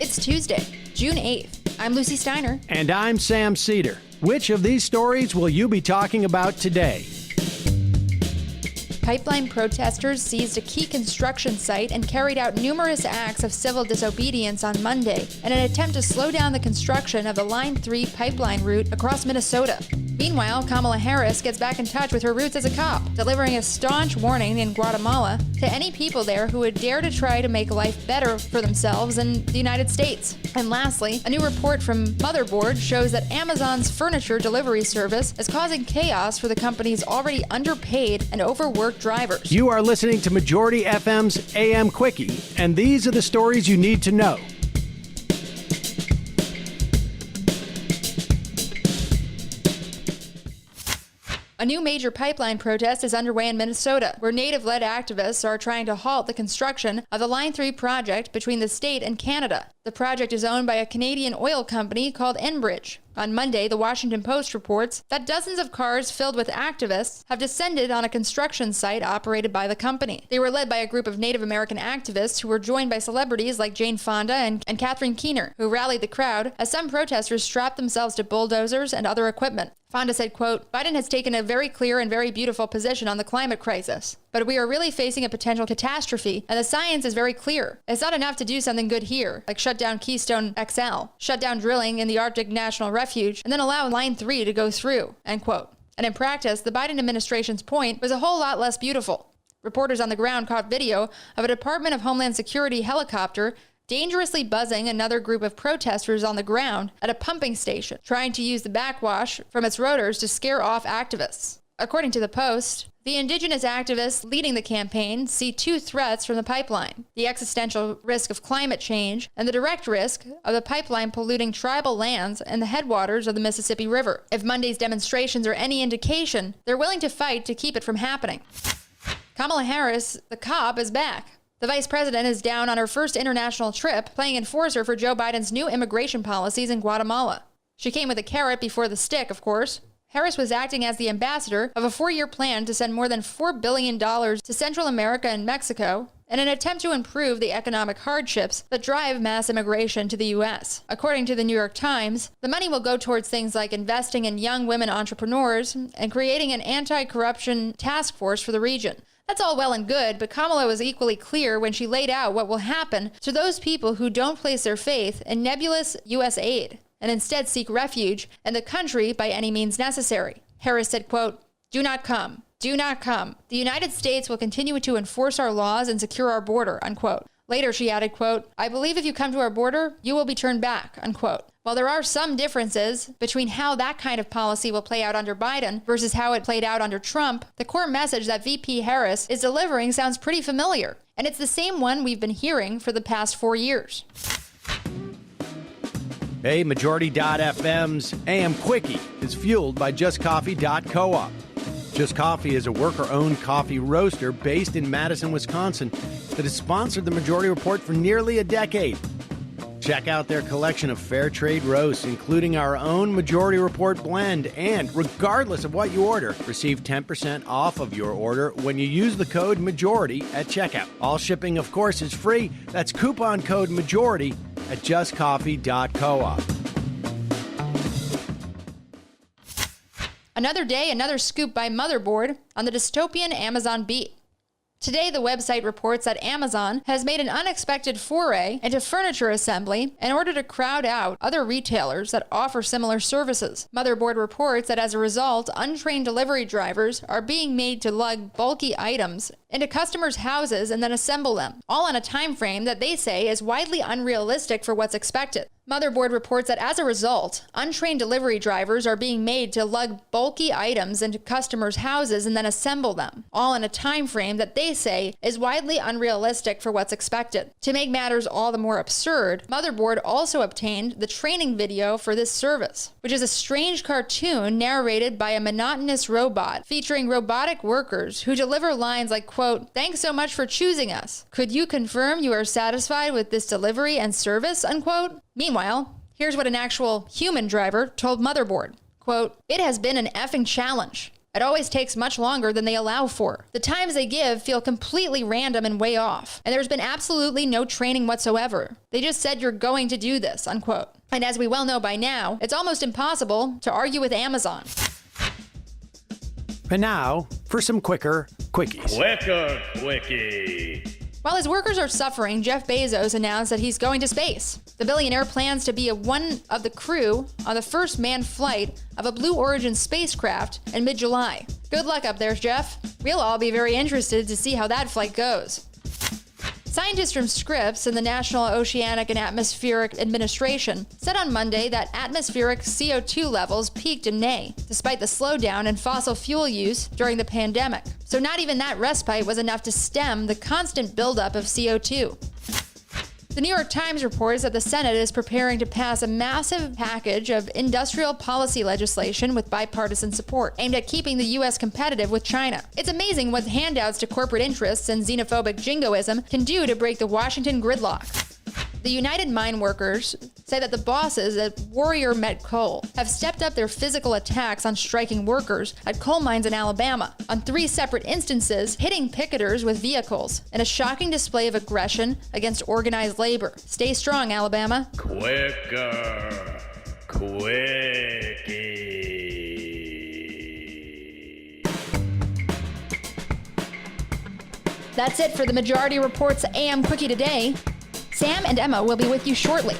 It's Tuesday, June 8th. I'm Lucie Steiner. And I'm Sam Seder. Which of these stories will you be talking about today? Pipeline protesters seized a key construction site and carried out numerous acts of civil disobedience on Monday in an attempt to slow down the construction of the Line 3 pipeline route across Minnesota. Meanwhile, Kamala Harris gets back in touch with her roots as a cop, delivering a staunch warning in Guatemala to any people there who would dare to try to make life better for themselves in the United States. And lastly, a new report from Motherboard shows that Amazon's furniture delivery service is causing chaos for the company's already underpaid and overworked drivers. You are listening to Majority FM's AM Quickie, and these are the stories you need to know. A new major pipeline protest is underway in Minnesota, where Native-led activists are trying to halt the construction of the Line 3 project between the state and Canada. The project is owned by a Canadian oil company called Enbridge. On Monday, the Washington Post reports that dozens of cars filled with activists have descended on a construction site operated by the company. They were led by a group of Native American activists who were joined by celebrities like Jane Fonda and Catherine Keener, who rallied the crowd as some protesters strapped themselves to bulldozers and other equipment. Fonda said, quote, "Biden has taken a very clear and very beautiful position on the climate crisis, but we are really facing a potential catastrophe, and the science is very clear. It's not enough to do something good here, like shut down Keystone XL, shut down drilling in the Arctic National Refuge, and then allow Line 3 to go through," end quote. And in practice, the Biden administration's point was a whole lot less beautiful. Reporters on the ground caught video of a Department of Homeland Security helicopter dangerously buzzing another group of protesters on the ground at a pumping station, trying to use the backwash from its rotors to scare off activists. According to the Post, the indigenous activists leading the campaign see two threats from the pipeline: the existential risk of climate change and the direct risk of the pipeline polluting tribal lands and the headwaters of the Mississippi River. If Monday's demonstrations are any indication, they're willing to fight to keep it from happening. Kamala Harris, the cop, is back. The vice president is down on her first international trip, playing enforcer for Joe Biden's new immigration policies in Guatemala. She came with a carrot before the stick, of course. Harris was acting as the ambassador of a 4-year plan to send more than $4 billion to Central America and Mexico in an attempt to improve the economic hardships that drive mass immigration to the U.S. According to the New York Times, the money will go towards things like investing in young women entrepreneurs and creating an anti-corruption task force for the region. That's all well and good, but Kamala was equally clear when she laid out what will happen to those people who don't place their faith in nebulous U.S. aid and instead seek refuge in the country by any means necessary. Harris said, quote, "Do not come. Do not come. The United States will continue to enforce our laws and secure our border," unquote. Later, she added, quote, "I believe if you come to our border, you will be turned back," unquote. While there are some differences between how that kind of policy will play out under Biden versus how it played out under Trump, the core message that VP Harris is delivering sounds pretty familiar. And it's the same one we've been hearing for the past 4 years. Hey, Majority.fm's AM Quickie is fueled by JustCoffee.coop. Just Coffee is a worker-owned coffee roaster based in Madison, Wisconsin that has sponsored the Majority Report for nearly a decade. Check out their collection of fair trade roasts, including our own Majority Report blend. And regardless of what you order, receive 10% off of your order when you use the code MAJORITY at checkout. All shipping, of course, is free. That's coupon code MAJORITY at justcoffee.coop. Another day, another scoop by Motherboard on the dystopian Amazon beat. Today, the website reports that Amazon has made an unexpected foray into furniture assembly in order to crowd out other retailers that offer similar services. Motherboard reports that as a result, untrained delivery drivers are being made to lug bulky items into customers' houses and then assemble them, all on a time frame that they say is widely unrealistic for what's expected. Motherboard reports that as a result, untrained delivery drivers are being made to lug bulky items into customers' houses and then assemble them, all in a time frame that they say is widely unrealistic for what's expected. To make matters all the more absurd, Motherboard also obtained the training video for this service, which is a strange cartoon narrated by a monotonous robot featuring robotic workers who deliver lines like, quote, "Thanks so much for choosing us. Could you confirm you are satisfied with this delivery and service," unquote. Meanwhile, here's what an actual human driver told Motherboard. Quote, "It has been an effing challenge. It always takes much longer than they allow for. The times they give feel completely random and way off, and there's been absolutely no training whatsoever. They just said you're going to do this, unquote. And as we well know by now, it's almost impossible to argue with Amazon. And now, for some quicker quickies. Quicker quickie. While his workers are suffering, Jeff Bezos announced that he's going to space. The billionaire plans to be one of the crew on the first manned flight of a Blue Origin spacecraft in mid-July. Good luck up there, Jeff. We'll all be very interested to see how that flight goes. Scientists from Scripps and the National Oceanic and Atmospheric Administration said on Monday that atmospheric CO2 levels peaked in May, despite the slowdown in fossil fuel use during the pandemic. So not even that respite was enough to stem the constant buildup of CO2. The New York Times reports that the Senate is preparing to pass a massive package of industrial policy legislation with bipartisan support, aimed at keeping the U.S. competitive with China. It's amazing what handouts to corporate interests and xenophobic jingoism can do to break the Washington gridlock. The United Mine Workers say that the bosses at Warrior Met Coal have stepped up their physical attacks on striking workers at coal mines in Alabama, on 3 separate instances hitting picketers with vehicles, in a shocking display of aggression against organized labor. Stay strong, Alabama. Quicker quickie. That's it for the Majority Report's AM Quickie today. Sam and Emma will be with you shortly.